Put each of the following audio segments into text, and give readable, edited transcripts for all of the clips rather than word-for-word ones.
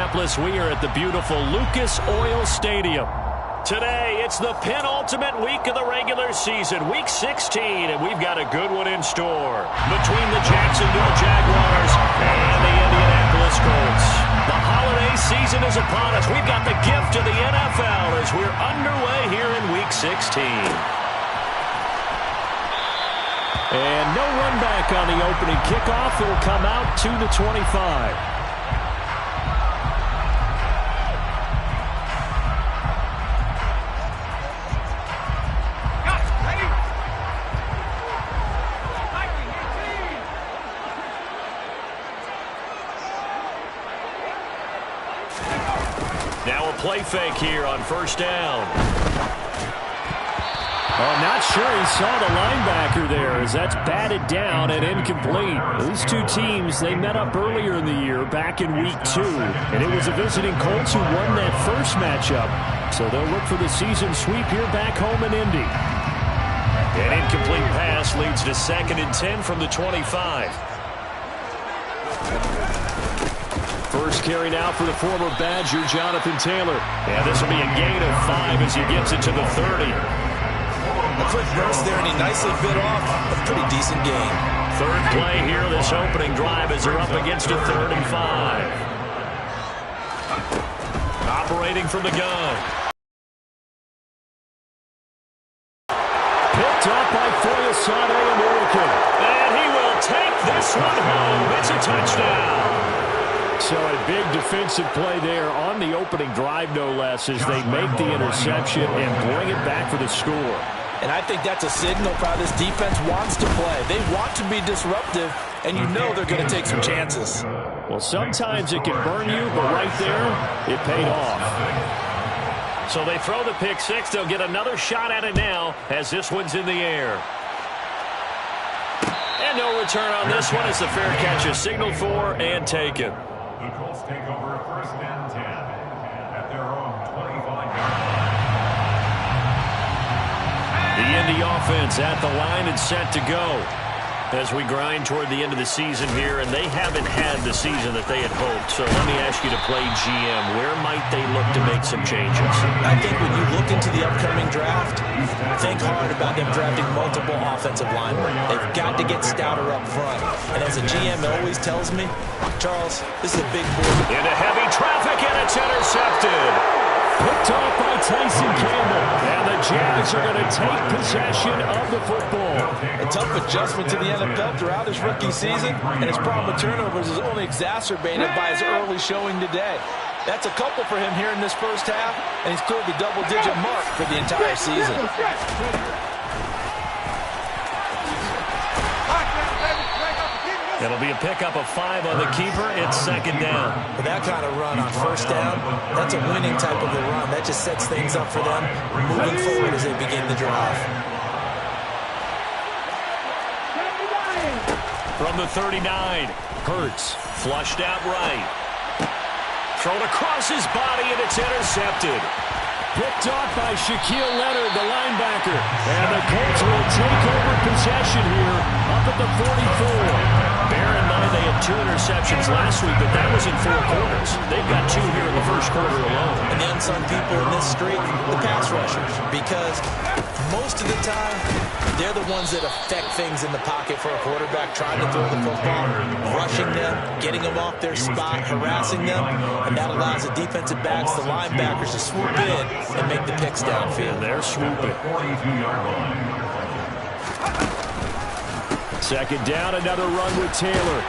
Indianapolis. We are at the beautiful Lucas Oil Stadium. Today, it's the penultimate week of the regular season, Week 16, and we've got a good one in store between the Jacksonville Jaguars and the Indianapolis Colts. The holiday season is upon us. We've got the gift of the NFL as we're underway here in Week 16. And no run back on the opening kickoff. It'll come out to the 25. Now a play fake here on first down. Oh, not sure he saw the linebacker there as that's batted down and incomplete. These two teams, they met up earlier in the year back in Week 2. And it was the visiting Colts who won that first matchup. So they'll look for the season sweep here back home in Indy. An incomplete pass leads to 2nd and 10 from the 25. First carry now for the former Badger, Jonathan Taylor. And this will be a gain of 5 as he gets it to the 30. A quick burst there, and he nicely bit off a pretty decent gain. Third play here, this opening drive as they're up against a 3rd and 5. Operating from the gun. Picked up by Foyesade American. And he will take this one home. It's a touchdown. So a big defensive play there on the opening drive, no less, as they make the interception and bring it back for the score. And I think that's a signal for how this defense wants to play. They want to be disruptive, and you know they're going to take some chances. Well, sometimes it can burn you, but right there, it paid off. So they throw the pick six. They'll get another shot at it now as this one's in the air. And no return on this one as the fair catch is signaled for and taken. The Colts take over 1st and 10 at their own 25-yard line. The Indy offense at the line and set to go as we grind toward the end of the season here, and they haven't had the season that they had hoped. So let me ask you to play GM. Where might they look to make some changes? I think when you look into the upcoming draft, think hard about them drafting multiple offensive linemen. They've got to get stouter up front. And as a GM, it always tells me, Charles, this is a big board. Into heavy traffic, and it's intercepted. Picked off by Tyson Campbell. And the Jags are going to take possession of the football. A tough adjustment to the NFL throughout his rookie season, and his problem with turnovers is only exacerbated by his early showing today. That's a couple for him here in this first half, and he's cleared the double-digit mark for the entire season. It'll be a pickup of 5 on the keeper. It's 2nd down. With that kind of run on first down, that's a winning type of a run. That just sets things up for them moving forward as they begin the drive. From the 39, Hurts flushed out right. Thrown across his body, and it's intercepted. Picked off by Shaquille Leonard, the linebacker. And the Colts will take over possession here up at the 44. Bear in mind they had 2 interceptions last week, but that was in 4 quarters. They've got 2 here in the first quarter alone. And the unsung people in this streak, the pass rushers, because most of the time, they're the ones that affect things in the pocket for a quarterback, trying to throw the football, rushing them, getting them off their spot, harassing them, and that allows the defensive backs, the linebackers, to swoop in and make the picks downfield. They're swooping. 42-yard line. 2nd down, another run with Taylor.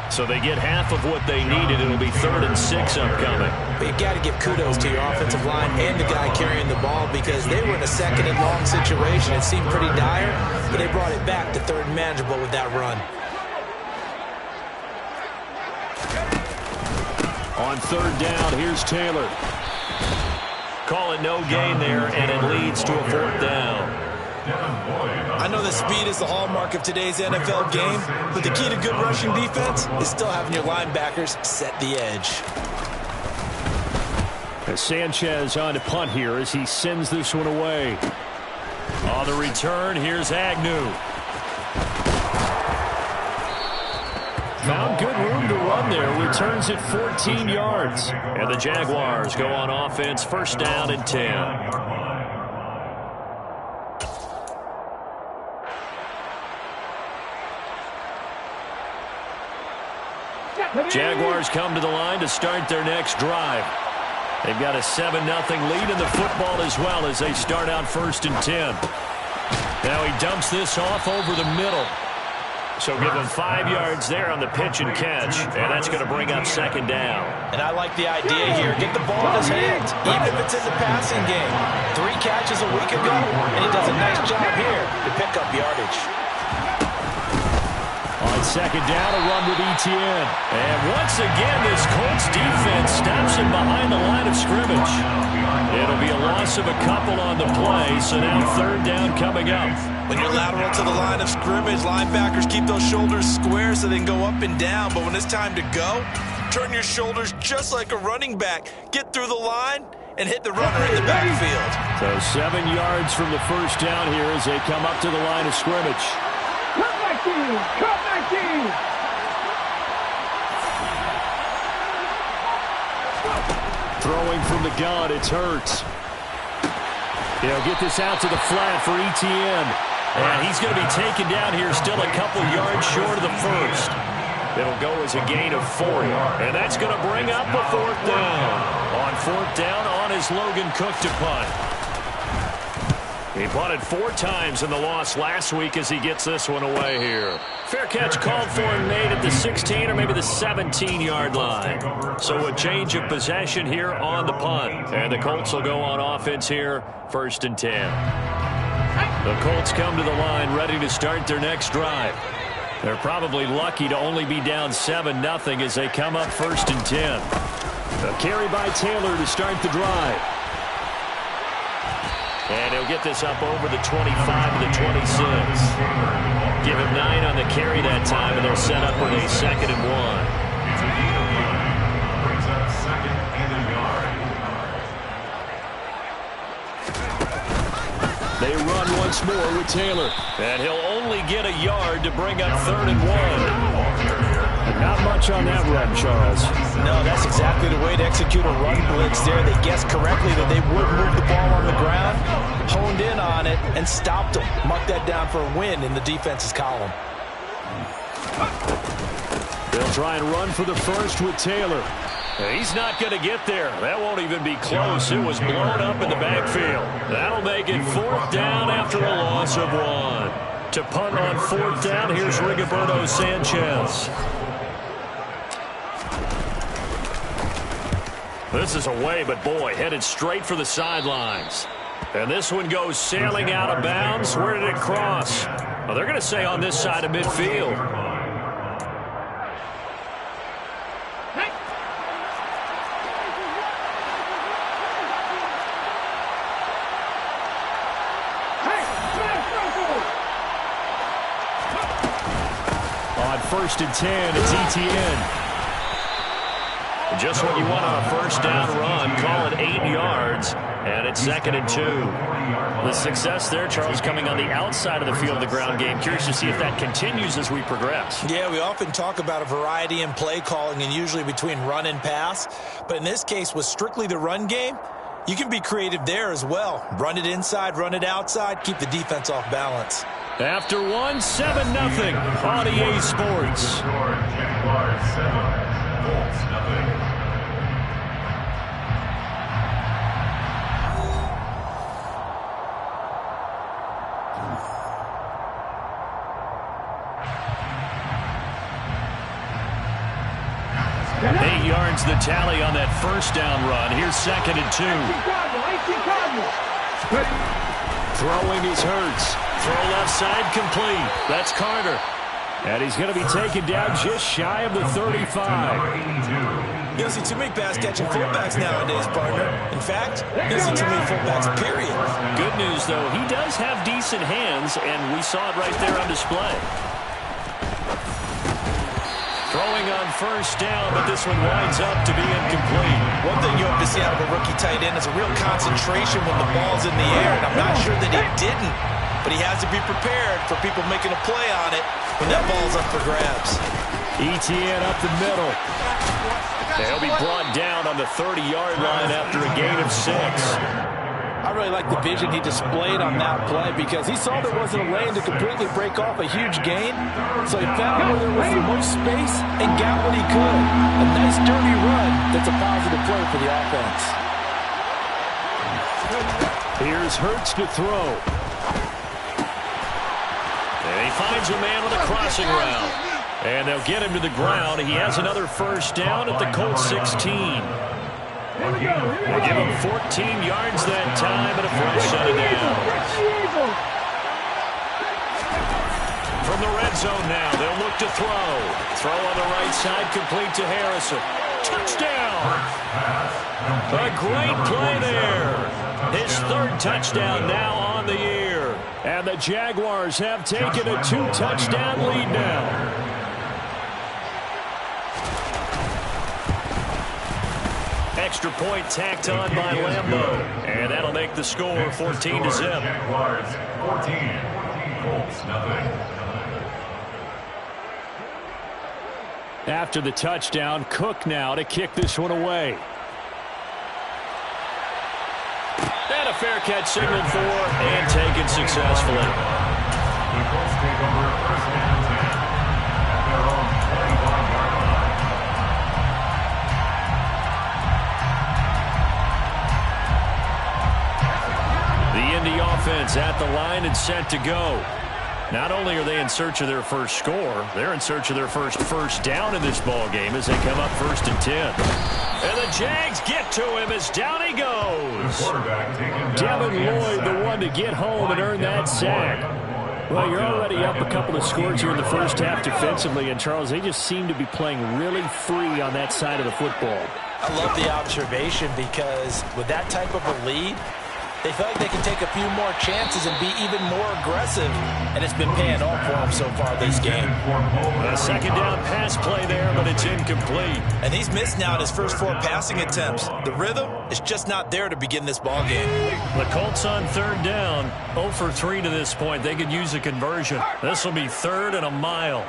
So they get half of what they needed. It'll be 3rd and 6 upcoming. But you got to give kudos to your offensive line and the guy carrying the ball, because they were in a 2nd and long situation. It seemed pretty dire, but they brought it back to 3rd and manageable with that run. On 3rd down, here's Taylor. Call it no gain there, and it leads to a 4th down. I know that speed is the hallmark of today's NFL game, but the key to good rushing defense is still having your linebackers set the edge. As Sanchez on to punt here as he sends this one away. On the return, here's Agnew. Found good room to run there. Returns it 14 yards. And the Jaguars go on offense, first down and 10. Jaguars come to the line to start their next drive. They've got a 7-0 lead in the football as well as they start out first and 10. Now he dumps this off over the middle. So give him 5 yards there on the pitch and catch, and that's going to bring up second down. And I like the idea here. Get the ball in his hands, even if it's in the passing game. 3 catches a week ago, and he does a nice job here to pick up yardage. On second down, a run with Etienne. And once again, this Colts defense stops him behind the line of scrimmage. It'll be a loss of a couple on the play, so now third down coming up. When you're lateral to the line of scrimmage, linebackers keep those shoulders square so they can go up and down. But when it's time to go, turn your shoulders just like a running back. Get through the line and hit the runner in the backfield. So 7 yards from the first down here as they come up to the line of scrimmage. Cut back in! Cut back in! Throwing from the gun, it's Hurts. He'll get this out to the flat for Etienne. And he's going to be taken down here still a couple yards short of the first. It'll go as a gain of 4. And that's going to bring up a fourth down. On fourth down, on is Logan Cook to punt. He punted 4 times in the loss last week as he gets this one away here. Fair catch called for and made at the 16 or maybe the 17-yard line. So a change of possession here on the punt. And the Colts will go on offense here, first and 10. The Colts come to the line ready to start their next drive. They're probably lucky to only be down 7-0 as they come up first and 10. A carry by Taylor to start the drive. And he'll get this up over the 25 to the 26. Give him 9 on the carry that time, and they'll set up with a second and 1. Brings up second and a yard. They run once more with Taylor. And he'll only get a yard to bring up third and 1. Not much on that run, Charles. No, that's exactly the way to execute a run blitz there. They guessed correctly that they would move the ball on the ground, honed in on it, and stopped them. Mark that down for a win in the defense's column. They'll try and run for the first with Taylor. He's not going to get there. That won't even be close. It was blown up in the backfield. That'll make it fourth down after a loss of 1. To punt on fourth down, here's Rigoberto Sanchez. This is away, but boy, headed straight for the sidelines. And this one goes sailing out of bounds. Where did it cross? Well, they're going to say on this side of midfield. On first and 10, it's Etienne. Just what you want on a first down run. Call it 8 yards, and it's second and 2. The success there, Charles, coming on the outside of the field of the ground game. Curious to see if that continues as we progress. Yeah, we often talk about a variety in play calling and usually between run and pass. But in this case, with strictly the run game, you can be creative there as well. Run it inside, run it outside, keep the defense off balance. After 1, 7-0 on EA Sports. Jaguars 7, Colts 0. 8 yards the tally on that first down run. Here's second and 2. Throwing is Hurts. Throw left side complete. That's Carter. And he's going to be taken down just shy of the 35. You don't see too many pass-catching fullbacks nowadays, partner. In fact, you don't see too many fullbacks, period. Good news, though, he does have decent hands, and we saw it right there on display. Throwing on first down, but this one winds up to be incomplete. One thing you hope to see out of a rookie tight end is a real concentration when the ball's in the air, and I'm not sure that he didn't. But he has to be prepared for people making a play on it when that ball's up for grabs. ETN up the middle. They'll be brought down on the 30-yard line after a gain of 6. I really like the vision he displayed on that play because he saw there wasn't a lane to completely break off a huge gain. So he found where there was the most space and got what he could. A nice dirty run that's a positive play for the offense. Here's Hurts to throw. And he finds a man with a crossing route. And they'll get him to the ground. He has another first down at the Colts 16. They give him 14 yards that time and a fresh set of downs. From the red zone now, they'll look to throw. Throw on the right side, complete to Harrison. Touchdown! A great play there. His third touchdown now on the year. And the Jaguars have taken a 2-touchdown lead now. Extra point tacked on by Lambeau. And that'll make the score 14-0. Jaguars 14, Colts nothing. After the touchdown, Cook now to kick this one away. And a fair catch signaled for and taken successfully. The Colts take over first and 10 at their own 25-yard line. The Indy offense at the line and set to go. Not only are they in search of their first score, they're in search of their first down in this ball game as they come up 1st and 10. And the Jags get to him as down he goes. Devin Lloyd, the one to get home and earn that sack. Well, you're already up a couple of scores here in the first half defensively, and Charles, they just seem to be playing really free on that side of the football. I love the observation because with that type of a lead, they feel like they can take a few more chances and be even more aggressive, and it's been paying off for them so far this game. A second down pass play there, but it's incomplete. And he's missed now his first 4 passing attempts. The rhythm is just not there to begin this ball game. The Colts on 3rd down, 0 for 3 to this point. They could use a conversion. This will be 3rd and a mile.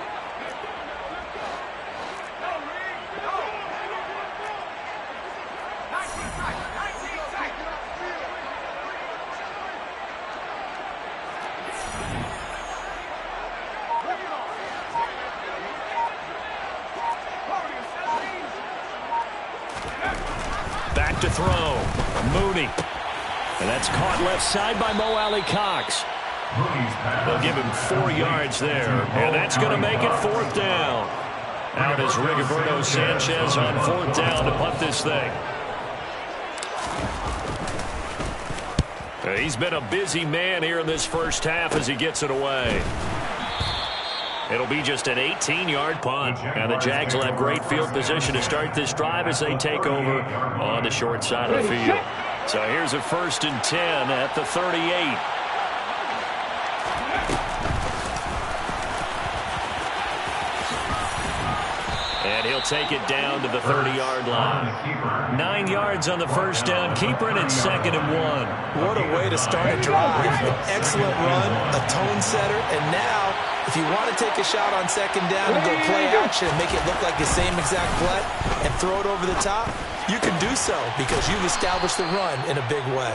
Back to throw. Mooney. And that's caught left side by Mo Alley Cox. They'll give him 4 yards there. And that's going to make it 4th down. Out is Rigoberto Sanchez on 4th down to punt this thing. He's been a busy man here in this first half as he gets it away. It'll be just an 18-yard punt. And the Jags will have great field position to start this drive as they take over on the short side of the field. So here's a 1st and 10 at the 38. And he'll take it down to the 30-yard line. 9 yards on the first down. Keeper it at 2nd and 1. What a way to start a drive. An excellent run, a tone setter, and now if you want to take a shot on 2nd down and go play action and make it look like the same exact play and throw it over the top, you can do so because you've established the run in a big way.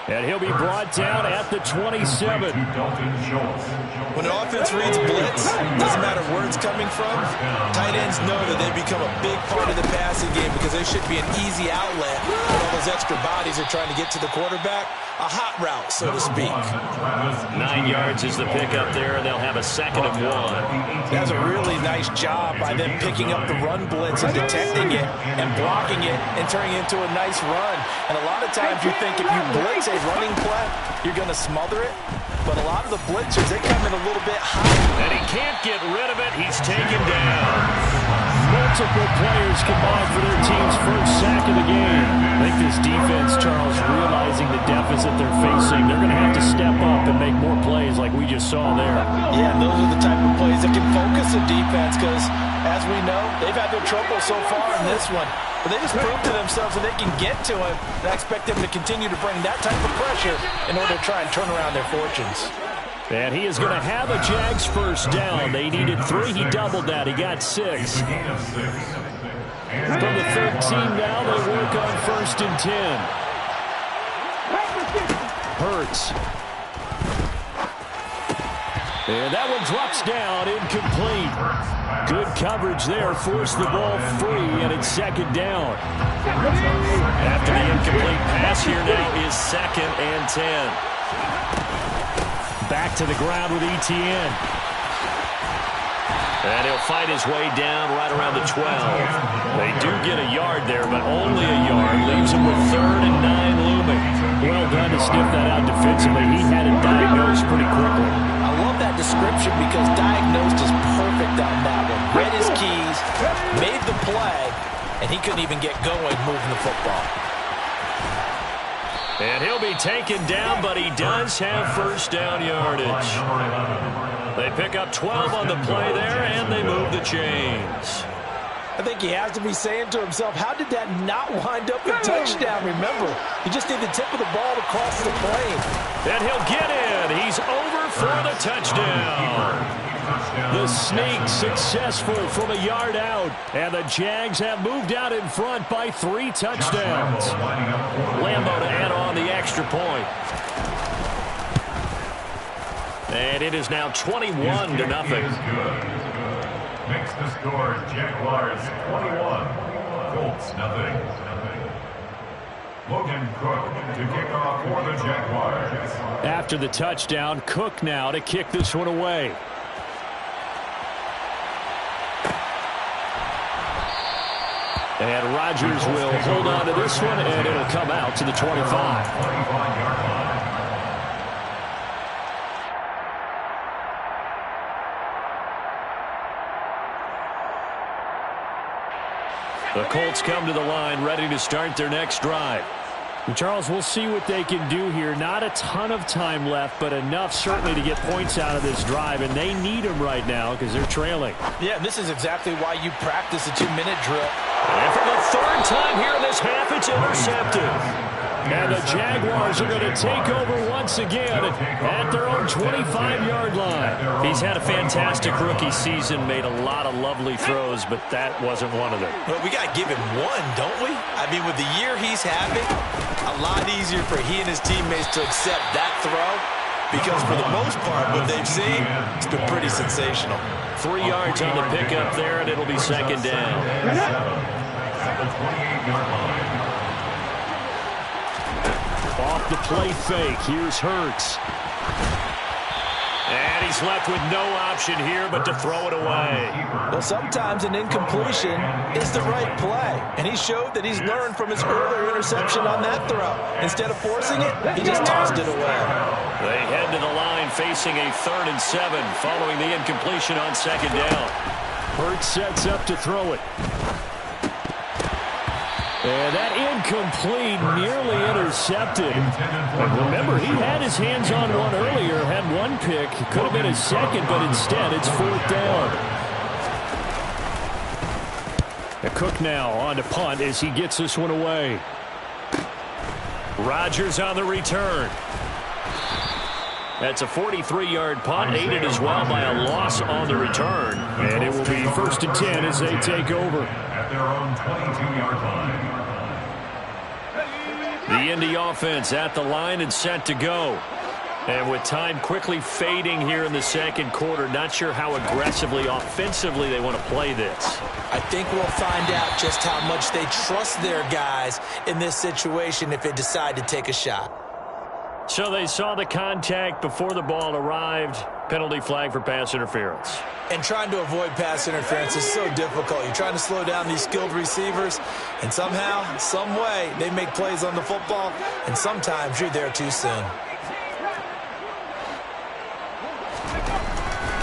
And he'll be brought down at the 27. When an offense reads blitz, doesn't matter where it's coming from, tight ends know that they become a big part of the passing game because there should be an easy outlet when all those extra bodies are trying to get to the quarterback. A hot route, so to speak. 9 yards is the pickup there, and they'll have a 2nd and 1. That's a really nice job by them picking up the run blitz and detecting it and blocking it and turning it into a nice run. And a lot of times you think if you blitz a running play, you're going to smother it. But a lot of the blitzers, they come in a little bit high. And he can't get rid of it. He's taken down. Multiple players combined for their team's first sack of the game. I think this defense, Charles, realizing the deficit they're facing, they're going to have to step up and make more plays like we just saw there. Yeah, and those are the type of plays that can focus a defense because, as we know, they've had their trouble so far in this one. But they just proved to themselves that they can get to him, and I expect them to continue to bring that type of pressure in order to try and turn around their fortunes. And he is going to have a Jags first down. They needed 3. He doubled that. He got 6. From the 13 now, they work on 1st and 10. Hurts. And that one drops down, incomplete. Good coverage there, forced the ball free, and it's 2nd down. After the incomplete pass, here now is 2nd and 10. Back to the ground with Etienne. And he'll fight his way down right around the 12. They do get a yard there, but only a yard. Leaves him with 3rd and 9 looming. Well done to sniff that out defensively. He had it diagnosed pretty quickly. I love that description because diagnosed is perfect on that one. Read his keys, made the play, and he couldn't even get going moving the football. And he'll be taken down, but he does have first down yardage. They pick up 12 on the play there, and they move the chains. I think he has to be saying to himself, how did that not wind up a touchdown? Remember, you just need the tip of the ball to cross the plane. And he'll get in. He's over for the touchdown. The sneak successful from a yard out. And the Jags have moved out in front by 3 touchdowns. Lambo to add on the extra point. And it is now 21-0. Makes the score Jaguars 21, Colts nothing. Logan Cook to kick off for the Jaguars. After the touchdown, Cook now to kick this one away. And Rodgers will hold on to this one, and it'll come out to the 25. 25-yard line. The Colts come to the line, ready to start their next drive. And Charles, we'll see what they can do here. Not a ton of time left, but enough certainly to get points out of this drive, and they need them right now because they're trailing. Yeah, this is exactly why you practice a 2-minute drill. And for the 3rd time here in this half, it's intercepted. And the Jaguars are going to take over once again at their own 25-yard line. He's had a fantastic rookie season, made a lot of lovely throws, but that wasn't one of them. Well, we got to give him one, don't we? I mean, with the year he's having, a lot easier for he and his teammates to accept that throw because for the most part, what they've seen, it's been pretty sensational. 3 yards on the pickup there, and it'll be 2nd down. At the 28-yard line. Off the play fake, here's Hurts. And he's left with no option here but to throw it away. Well, sometimes an incompletion is the right play. And he showed that he's learned from his earlier interception on that throw. Instead of forcing it, he just tossed it away. They head to the line facing a 3rd and 7 following the incompletion on 2nd down. Hurts sets up to throw it. And that incomplete, nearly intercepted. And remember, he had his hands on one earlier, had one pick. Could have been his 2nd, but instead it's 4th down. And Cook now on to punt as he gets this one away. Rodgers on the return. That's a 43-yard punt, aided as well by a loss on the return. And it will be 1st and 10 as they take over. At their own 22-yard line. The Indy offense at the line and set to go. And with time quickly fading here in the 2nd quarter, not sure how aggressively, offensively they want to play this. I think we'll find out just how much they trust their guys in this situation if they decide to take a shot. So they saw the contact before the ball arrived. Penalty flag for pass interference. And trying to avoid pass interference is so difficult. You're trying to slow down these skilled receivers, and somehow, some way, they make plays on the football, and sometimes you're there too soon.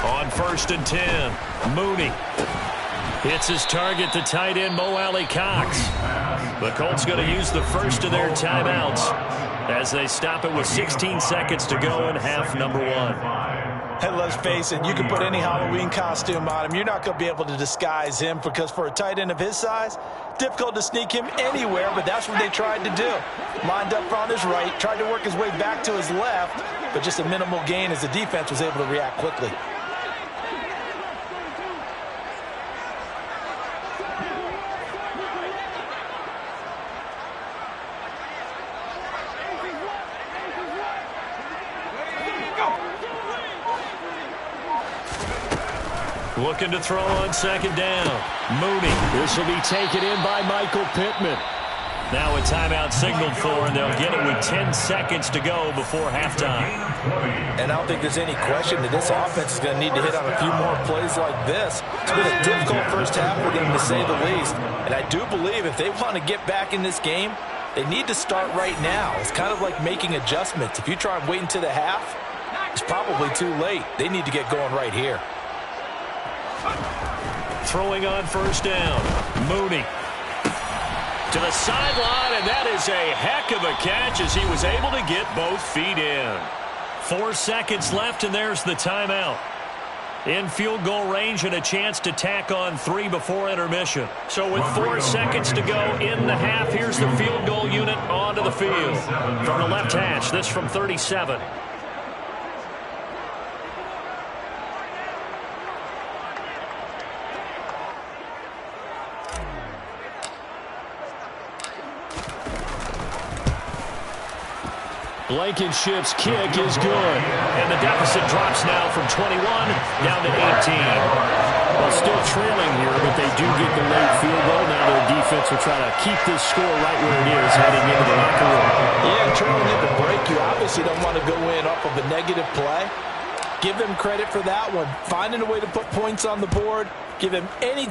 On 1st and 10, Mooney hits his target, the tight end, Mo Alley Cox. The Colts going to use the first of their timeouts as they stop it with 16 seconds to go in half number 1. And let's face it, you can put any Halloween costume on him. You're not going to be able to disguise him because for a tight end of his size, difficult to sneak him anywhere, but that's what they tried to do. Lined up on his right, tried to work his way back to his left, but just a minimal gain as the defense was able to react quickly. Looking to throw on second down. Mooney. This will be taken in by Michael Pittman. Now a timeout signaled for, and they'll get it with 10 seconds to go before halftime. And I don't think there's any question that this offense is going to need to hit on a few more plays like this. It's been a difficult first half for them, to say the least. And I do believe if they want to get back in this game, they need to start right now. It's kind of like making adjustments. If you try and wait until the half, it's probably too late. They need to get going right here. Throwing on first down. Mooney to the sideline, and that is a heck of a catch as he was able to get both feet in. 4 seconds left, and there's the timeout. In field goal range and a chance to tack on 3 before intermission. So with 4 seconds to go in the half, here's the field goal unit onto the field. From the left hash, this from 37. Blankenship's kick is good. And the deficit drops now from 21 down to 18. Well, still trailing here, but they do get the late field goal. Now their defense will try to keep this score right where it is heading into the locker room. Yeah, turning into break, you obviously don't want to go in off of a negative play. Give them credit for that one. Finding a way to put points on the board. Give him any